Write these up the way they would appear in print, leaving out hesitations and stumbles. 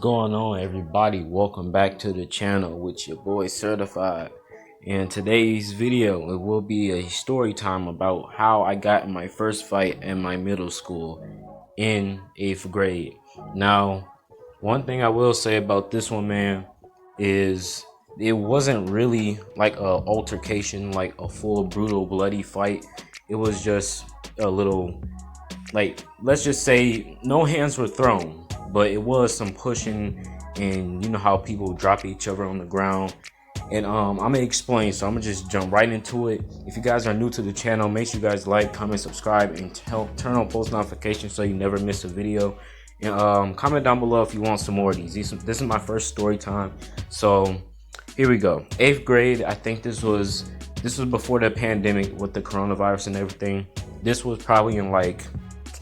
going on, everybody? Welcome back to the channel with your boy Certified. In today's video, it will be a story time about how I got in my first fight in my middle school in 8th grade. Now, one thing I will say about this one, man, is it wasn't really like a altercation, like a full brutal bloody fight. It was just a little, like, let's just say no hands were thrown, but it was some pushing, and you know how people drop each other on the ground. And I'm gonna explain, so I'm gonna just jump right into it. If you guys are new to the channel, make sure you guys like, comment, subscribe, and turn on post notifications so you never miss a video. And comment down below if you want some more of these. This is my first story time, so here we go. 8th grade. I think this was before the pandemic with the coronavirus and everything. This was probably in, like,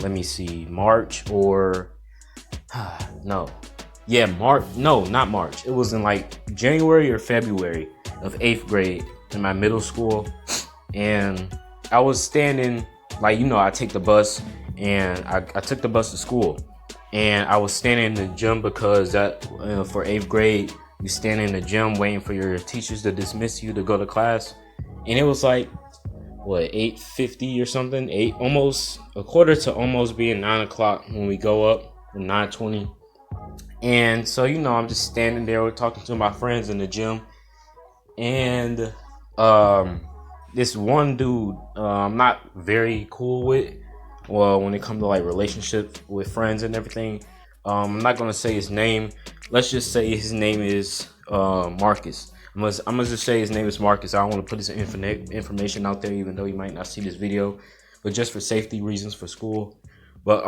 let me see, March or not March. It was in like January or February of 8th grade in my middle school. And I was standing, like, you know, I take the bus, and I took the bus to school, and I was standing in the gym because that for 8th grade, you stand in the gym waiting for your teachers to dismiss you to go to class. And it was like, what, 8:50 or something, almost a quarter to almost being 9 o'clock when we go up, 9:20. And so, you know, I'm just standing there, we're talking to my friends in the gym, and this one dude I'm not very cool with, well, when it comes to like relationships with friends and everything. I'm not gonna say his name. Let's just say his name is Marcus. I'm gonna just say his name is Marcus. I don't want to put his information out there, even though he might not see this video, but just for safety reasons for school. But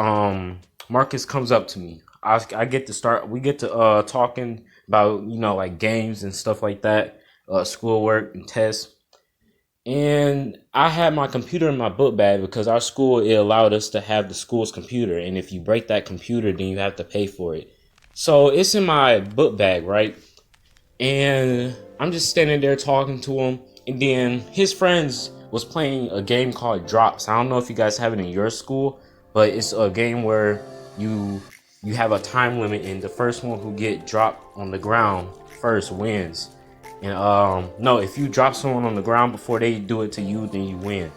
Marcus comes up to me. We get to talking about, you know, like games and stuff like that, schoolwork and tests. And I had my computer in my book bag because our school, it allowed us to have the school's computer, and if you break that computer, then you have to pay for it. So it's in my book bag, right? And I'm just standing there talking to him, and then his friends was playing a game called Drops. I don't know if you guys have it in your school, but it's a game where you have a time limit, and the first one who get dropped on the ground first wins. And no, if you drop someone on the ground before they do it to you, then you win.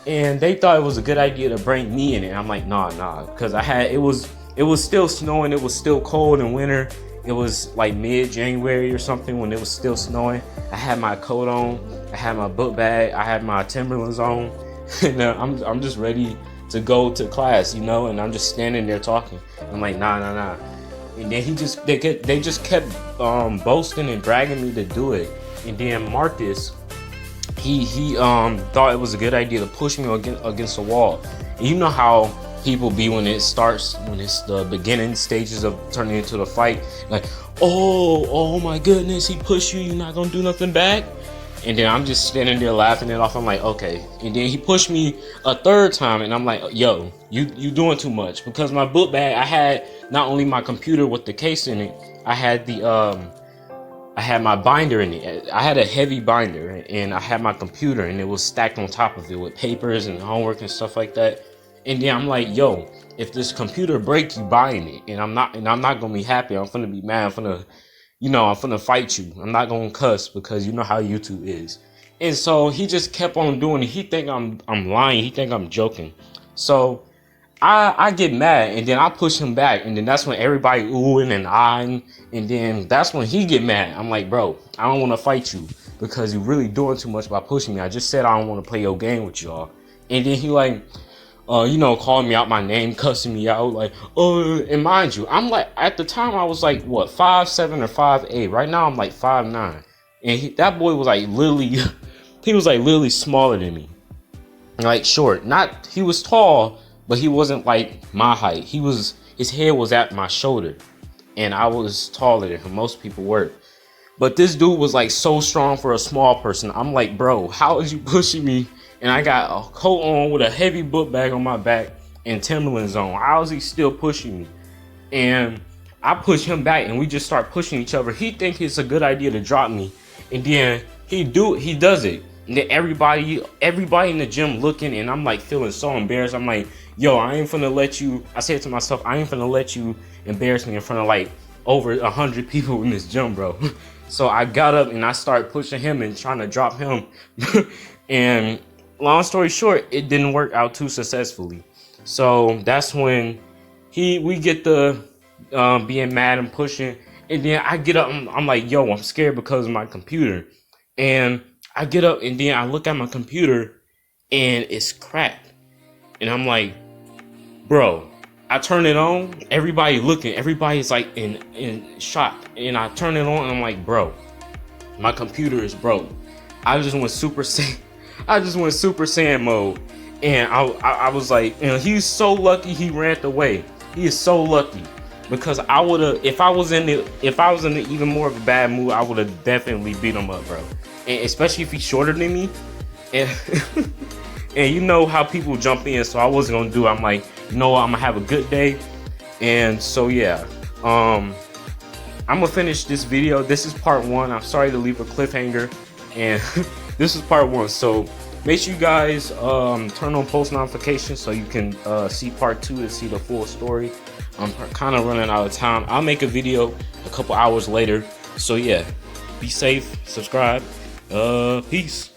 And they thought it was a good idea to bring me in it. I'm like, nah, because it was still snowing, it was still cold in winter. It was like mid-January or something when it was still snowing. I had my coat on, I had my book bag, I had my Timberlands on, and I'm just ready to go to class, you know, and I'm just standing there talking. I'm like, nah. And then they just kept boasting and dragging me to do it. And then Marcus, he thought it was a good idea to push me against the wall. And you know how people be when it's the beginning stages of turning into the fight, like, oh my goodness, he pushed you, you're not gonna do nothing back. And then I'm just standing there laughing it off. I'm like, okay. And then he pushed me a third time, and I'm like, yo, you doing too much. Because my book bag, I had not only my computer with the case in it, I had my binder in it. I had a heavy binder, and I had my computer, and it was stacked on top of it with papers and homework and stuff like that. And then I'm like, yo, if this computer breaks, you buying it. And I'm not gonna be happy. I'm gonna be mad. I'm gonna fight you. I'm not gonna cuss because you know how YouTube is. And so he just kept on doing it. He think I'm lying. He think I'm joking. So I get mad, and then I push him back, and then that's when everybody oohing and eyeing, and then that's when he get mad. I'm like, bro, I don't want to fight you because you're really doing too much by pushing me. I just said I don't want to play your game with y'all. And then he like, calling me out my name, cussing me out, like, and mind you, I'm like, at the time I was like, what, 5'7" or 5'8". Right now I'm like 5'9". And that boy was like literally, he was like literally smaller than me. Like short, he was tall, but he wasn't like my height. His head was at my shoulder, and I was taller than him. Most people were. But this dude was like so strong for a small person. I'm like, bro, how is you pushing me? And I got a coat on with a heavy book bag on my back and Timberlands on. How is he still pushing me? And I push him back, and we just start pushing each other. He thinks it's a good idea to drop me, and then he does it. And then everybody in the gym looking, and I'm like feeling so embarrassed. I'm like, yo, I ain't finna let you, I said to myself, I ain't finna let you embarrass me in front of like over 100 people in this gym, bro. So I got up and I started pushing him and trying to drop him. And long story short, it didn't work out too successfully. So that's when we get the being mad and pushing. And then I get up, I'm like, yo, I'm scared because of my computer. And I get up and then I look at my computer and it's cracked. And I'm like, bro, I turn it on, everybody looking, everybody's like in shock. And I turn it on and I'm like, bro, my computer is broke. I just went Super Saiyan mode. And I was like, you know, he's so lucky he ran away. He is so lucky. Because I would have, if I was in even more of a bad mood, I would have definitely beat him up, bro. And especially if he's shorter than me. And and you know how people jump in, so I wasn't gonna do it. I'm like, you know what, I'm gonna have a good day. And so yeah, I'm gonna finish this video. This is part 1. I'm sorry to leave a cliffhanger, and this is part 1. So make sure you guys turn on post notifications so you can see part 2 and see the full story. I'm kind of running out of time. I'll make a video a couple hours later. So yeah, be safe, subscribe, peace.